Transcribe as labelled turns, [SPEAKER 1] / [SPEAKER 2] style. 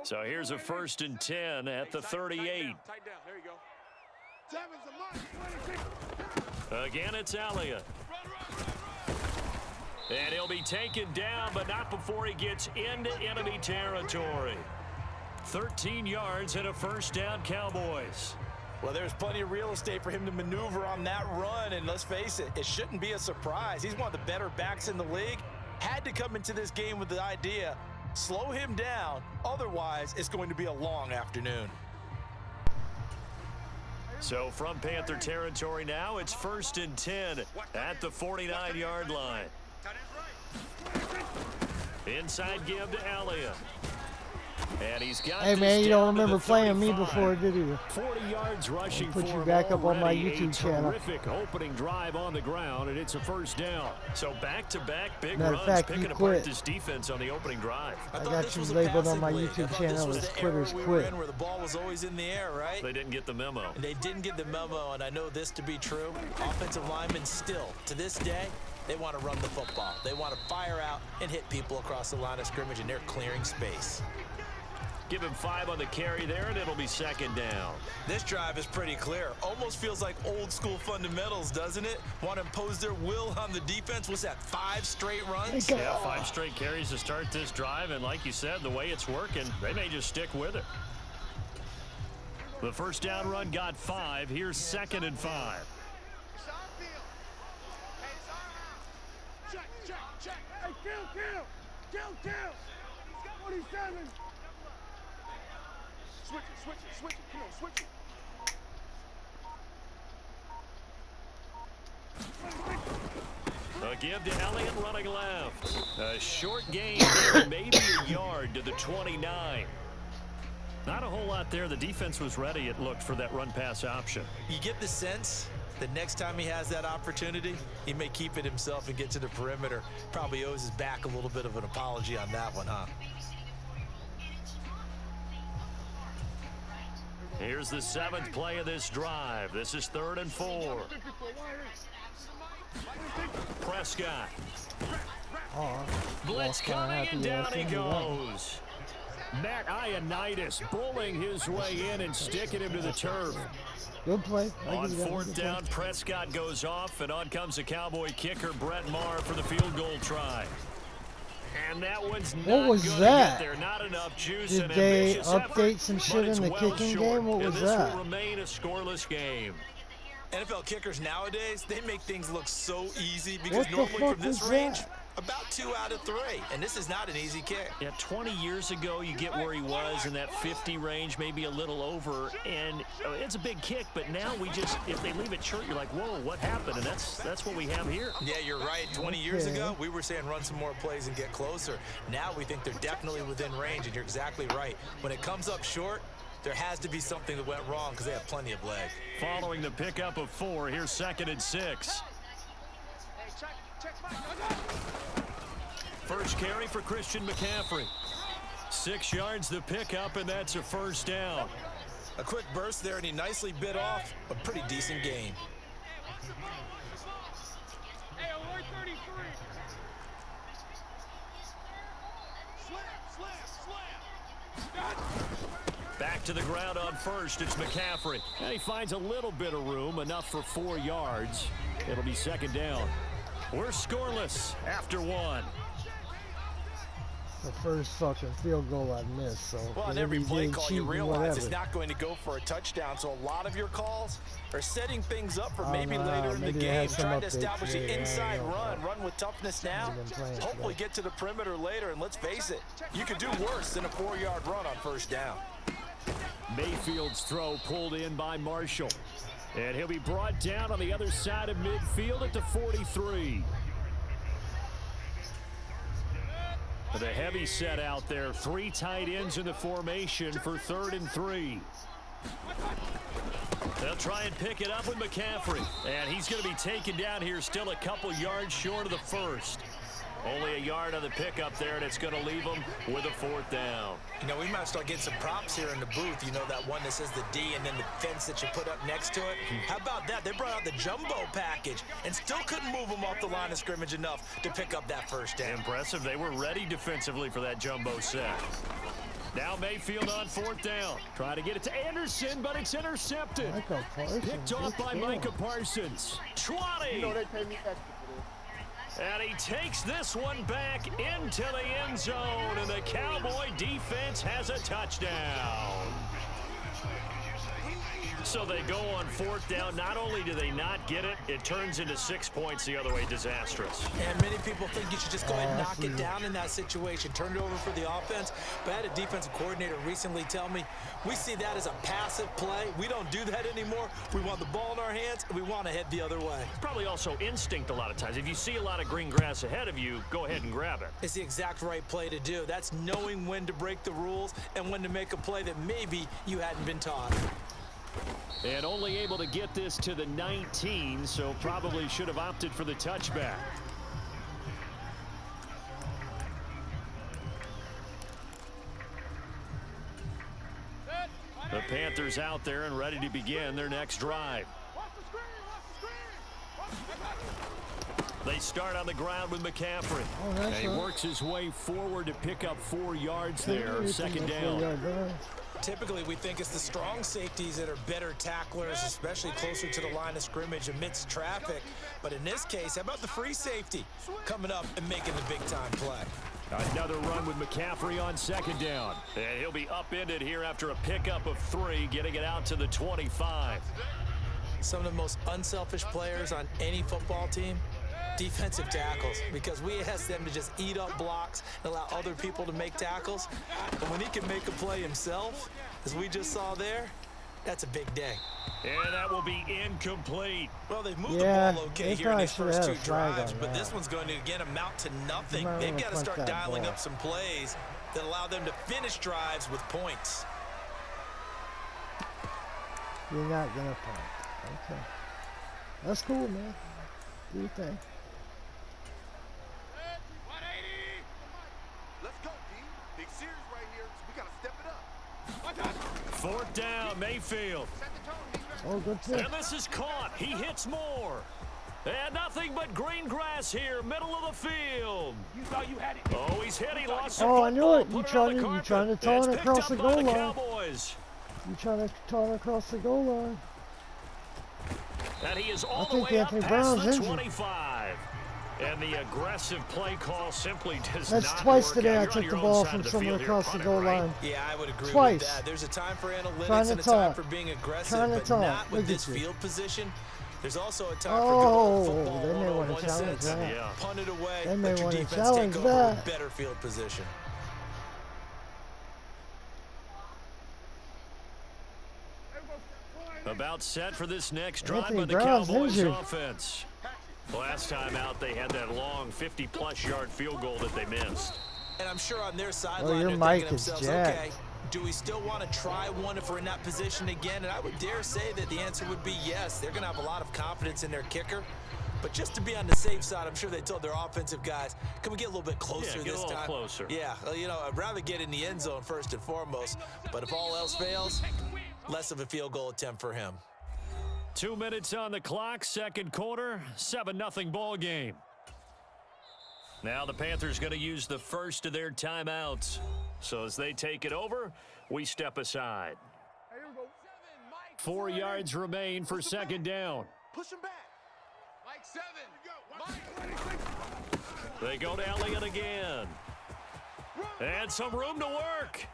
[SPEAKER 1] So here's a 1st and 10 at the 38. Again, it's Elliott. And he'll be taken down, but not before he gets into enemy territory. 13 yards and a 1st down, Cowboys.
[SPEAKER 2] Well, there's plenty of real estate for him to maneuver on that run, and let's face it, it shouldn't be a surprise. He's one of the better backs in the league. Had to come into this game with the idea, slow him down, otherwise it's going to be a long afternoon.
[SPEAKER 1] So from Panther territory now, it's 1st and 10 at the 49-yard line. Inside give to Elliott. And he's got
[SPEAKER 3] hey man, you don't remember playing me before, did you?
[SPEAKER 1] 40 yards rushing
[SPEAKER 3] put
[SPEAKER 1] for
[SPEAKER 3] you back up on my YouTube channel.
[SPEAKER 1] Terrific opening drive on the ground, and it's a 1st down. So back-to-back big
[SPEAKER 3] Matter of
[SPEAKER 1] runs,
[SPEAKER 3] fact,
[SPEAKER 1] picking apart this defense on the opening drive.
[SPEAKER 3] I got you labeled on my YouTube channel as Quitters Quit.
[SPEAKER 2] Where the ball was always in the air, right?
[SPEAKER 1] They didn't get the memo.
[SPEAKER 2] And they didn't get the memo, and I know this to be true. Offensive linemen still, to this day, they want to run the football. They want to fire out and hit people across the line of scrimmage, and they're clearing space.
[SPEAKER 1] Give him 5 on the carry there, and it'll be 2nd down.
[SPEAKER 2] This drive is pretty clear. Almost feels like old school fundamentals, doesn't it? Want to impose their will on the defense. What's that, 5 straight runs?
[SPEAKER 1] Yeah, 5 straight carries to start this drive, and like you said, the way it's working, they may just stick with it. The 1st down run got 5. Here's 2nd and 5.
[SPEAKER 4] Check. Hey, kill. 47. Switch it. Come on, switch it.
[SPEAKER 1] A give to Elliott running left. A short gain there, maybe a yard to the 29. Not a whole lot there. The defense was ready, it looked, for that run-pass option.
[SPEAKER 2] You get the sense that next time he has that opportunity, he may keep it himself and get to the perimeter. Probably owes his back a little bit of an apology on that one, huh?
[SPEAKER 1] Here's the 7th play of this drive. This is 3rd and 4. Prescott. Blitz coming, and down he goes. Matt Ioannidis bullying his way in and sticking him to the turf.
[SPEAKER 3] Good play.
[SPEAKER 1] On 4th down, Prescott goes off, and on comes the Cowboy kicker, Brett Maher, for the field goal try. And that one's not
[SPEAKER 3] what was
[SPEAKER 1] gonna
[SPEAKER 3] that?
[SPEAKER 1] Get there. Not enough juice.
[SPEAKER 3] Did
[SPEAKER 1] and
[SPEAKER 3] they
[SPEAKER 1] ambitious
[SPEAKER 3] update
[SPEAKER 1] effort,
[SPEAKER 3] some
[SPEAKER 1] but
[SPEAKER 3] shit
[SPEAKER 1] it's
[SPEAKER 3] in the
[SPEAKER 1] well
[SPEAKER 3] kicking
[SPEAKER 1] short.
[SPEAKER 3] game? What was
[SPEAKER 1] and
[SPEAKER 3] that?
[SPEAKER 1] This will remain a scoreless game.
[SPEAKER 2] NFL kickers nowadays, they make things look so easy because normally from this range, about 2 out of 3. And this is not an easy kick.
[SPEAKER 1] Yeah, 20 years ago, you get where he was in that 50 range, maybe a little over. And it's a big kick, but now we just, if they leave it short, you're like, whoa, what happened? And that's what we have here.
[SPEAKER 2] Yeah, you're right. 20 years ago, we were saying run some more plays and get closer. Now we think they're definitely within range, and you're exactly right. When it comes up short, there has to be something that went wrong because they have plenty of leg.
[SPEAKER 1] Following the pickup of 4, here's 2nd and 6. First carry for Christian McCaffrey. 6 yards the pickup, and that's a 1st down.
[SPEAKER 2] A quick burst there, and he nicely bit off a pretty decent gain.
[SPEAKER 4] Hey, alert 33. Slam.
[SPEAKER 1] Back to the ground on 1st, it's McCaffrey. And he finds a little bit of room, enough for 4 yards. It'll be 2nd down. We're scoreless after 1.
[SPEAKER 3] The first fucking field goal I missed. So
[SPEAKER 2] well, on every play call, you realize it's not going to go for a touchdown. So a lot of your calls are setting things up for maybe later in the game, trying to establish the inside run with toughness now. Hopefully get to the perimeter later. And let's face it, you could do worse than a 4-yard run on 1st down.
[SPEAKER 1] Mayfield's throw pulled in by Marshall. And he'll be brought down on the other side of midfield at the 43. The heavy set out there. 3 tight ends in the formation for 3rd and 3. They'll try and pick it up with McCaffrey. And he's going to be taken down here, still a couple yards short of the 1st. Only a yard on the pickup there, and it's going to leave them with a 4th down.
[SPEAKER 2] You know, we might start getting some props here in the booth. You know, that one that says the D and then the fence that you put up next to it. How about that? They brought out the jumbo package and still couldn't move them off the line of scrimmage enough to pick up that 1st down.
[SPEAKER 1] Impressive. They were ready defensively for that jumbo set. Now Mayfield on 4th down. Trying to get it to Anderson, but it's intercepted. Picked off by Micah Parsons. 20.
[SPEAKER 4] You know they pay me extra for this.
[SPEAKER 1] And he takes this one back into the end zone, and the Cowboy defense has a touchdown. So they go on 4th down. Not only do they not get it, it turns into 6 points the other way. Disastrous.
[SPEAKER 2] And many people think you should just go ahead and knock it down in that situation. Turn it over for the offense. But I had a defensive coordinator recently tell me, we see that as a passive play. We don't do that anymore. We want the ball in our hands, and we want to head the other way.
[SPEAKER 1] Probably also instinct a lot of times. If you see a lot of green grass ahead of you, go ahead and grab it.
[SPEAKER 2] It's the exact right play to do. That's knowing when to break the rules and when to make a play that maybe you hadn't been taught.
[SPEAKER 1] And only able to get this to the 19, so probably should have opted for the touchback. The Panthers out there and ready to begin their next drive. They start on the ground with McCaffrey. And he works his way forward to pick up 4 yards there. 2nd down.
[SPEAKER 2] Typically, we think it's the strong safeties that are better tacklers, especially closer to the line of scrimmage amidst traffic. But in this case, how about the free safety coming up and making the big-time play?
[SPEAKER 1] Another run with McCaffrey on 2nd down. And he'll be upended here after a pickup of 3, getting it out to the 25.
[SPEAKER 2] Some of the most unselfish players on any football team, defensive tackles, because we ask them to just eat up blocks and allow other people to make tackles. But when he can make a play himself, as we just saw there, that's a big day.
[SPEAKER 1] And that will be incomplete.
[SPEAKER 2] Well, they've moved the ball okay here in these first 2 drives, but this one's going to, again, amount to nothing. They've got to start dialing up some plays that allow them to finish drives with points.
[SPEAKER 3] You're not going to punt. Okay. That's cool, man. Do your thing.
[SPEAKER 4] 180. Let's go, D. Big series right here, so we got to step it up.
[SPEAKER 1] 4th down, Mayfield.
[SPEAKER 3] Oh, good pick.
[SPEAKER 1] And this is caught. He hits more. And nothing but green grass here, middle of the field.
[SPEAKER 4] You thought you had it.
[SPEAKER 1] Oh, he's hit. He lost some
[SPEAKER 3] Oh, I knew it.
[SPEAKER 1] football.
[SPEAKER 3] You
[SPEAKER 1] Put it on the
[SPEAKER 3] trying to
[SPEAKER 1] carpet.
[SPEAKER 3] taunt
[SPEAKER 1] It's
[SPEAKER 3] across
[SPEAKER 1] picked
[SPEAKER 3] the
[SPEAKER 1] up by
[SPEAKER 3] goal line.
[SPEAKER 1] Cowboys.
[SPEAKER 3] You trying to taunt across the goal line.
[SPEAKER 1] And he is all
[SPEAKER 3] I
[SPEAKER 1] the
[SPEAKER 3] think
[SPEAKER 1] way up
[SPEAKER 3] Anthony
[SPEAKER 1] past
[SPEAKER 3] Brown's
[SPEAKER 1] the
[SPEAKER 3] injured.
[SPEAKER 1] 25. And the aggressive play call simply does
[SPEAKER 3] That's
[SPEAKER 1] not
[SPEAKER 3] twice
[SPEAKER 1] work
[SPEAKER 3] today
[SPEAKER 1] out.
[SPEAKER 3] I
[SPEAKER 1] You're on
[SPEAKER 3] took
[SPEAKER 1] your
[SPEAKER 3] the
[SPEAKER 1] own
[SPEAKER 3] ball
[SPEAKER 1] side
[SPEAKER 3] from
[SPEAKER 1] of the
[SPEAKER 3] someone
[SPEAKER 1] field here,
[SPEAKER 3] across the
[SPEAKER 1] punt it,
[SPEAKER 3] goal
[SPEAKER 1] right?
[SPEAKER 3] line.
[SPEAKER 2] Yeah, I would agree
[SPEAKER 3] Twice.
[SPEAKER 2] with that. There's a time for analytics
[SPEAKER 3] Trying to
[SPEAKER 2] and a time
[SPEAKER 3] talk.
[SPEAKER 2] for being aggressive,
[SPEAKER 3] Trying to
[SPEAKER 2] but
[SPEAKER 3] talk.
[SPEAKER 2] not with
[SPEAKER 3] Look at
[SPEAKER 2] this
[SPEAKER 3] you.
[SPEAKER 2] field position. There's also a time for
[SPEAKER 3] Oh,
[SPEAKER 2] good football
[SPEAKER 3] they may want to
[SPEAKER 2] 101
[SPEAKER 3] challenge
[SPEAKER 2] sense.
[SPEAKER 3] that.
[SPEAKER 1] Yeah.
[SPEAKER 2] Punt it away,
[SPEAKER 3] They may
[SPEAKER 2] let your
[SPEAKER 3] want to
[SPEAKER 2] defense
[SPEAKER 3] challenge
[SPEAKER 2] take over
[SPEAKER 3] that.
[SPEAKER 2] with better field position.
[SPEAKER 1] About set for this next drive
[SPEAKER 3] Anthony
[SPEAKER 1] by the
[SPEAKER 3] Brown's
[SPEAKER 1] Cowboys
[SPEAKER 3] injured.
[SPEAKER 1] offense. Last time out, they had that long 50-plus yard field goal that they missed.
[SPEAKER 2] And I'm sure on their sideline,
[SPEAKER 3] your
[SPEAKER 2] they're
[SPEAKER 3] mic
[SPEAKER 2] thinking to
[SPEAKER 3] is
[SPEAKER 2] themselves,
[SPEAKER 3] jacked.
[SPEAKER 2] okay, do we still want to try one if we're in that position again? And I would dare say that the answer would be yes. They're going to have a lot of confidence in their kicker. But just to be on the safe side, I'm sure they told their offensive guys, can we get a little bit closer
[SPEAKER 1] Yeah, get
[SPEAKER 2] this
[SPEAKER 1] a little
[SPEAKER 2] time?
[SPEAKER 1] closer.
[SPEAKER 2] Yeah, well, you know, I'd rather get in the end zone first and foremost. But if all else fails, less of a field goal attempt for him.
[SPEAKER 1] 2 minutes on the clock, 2nd quarter, 7-0 ball game. Now the Panthers going to use the first of their timeouts. So as they take it over, we step aside.
[SPEAKER 4] Hey, here we go.
[SPEAKER 1] 4 yards remain for 2nd down.
[SPEAKER 4] Push him back. Mike 7. Mike.
[SPEAKER 1] They go to Elliott again. And some room to work.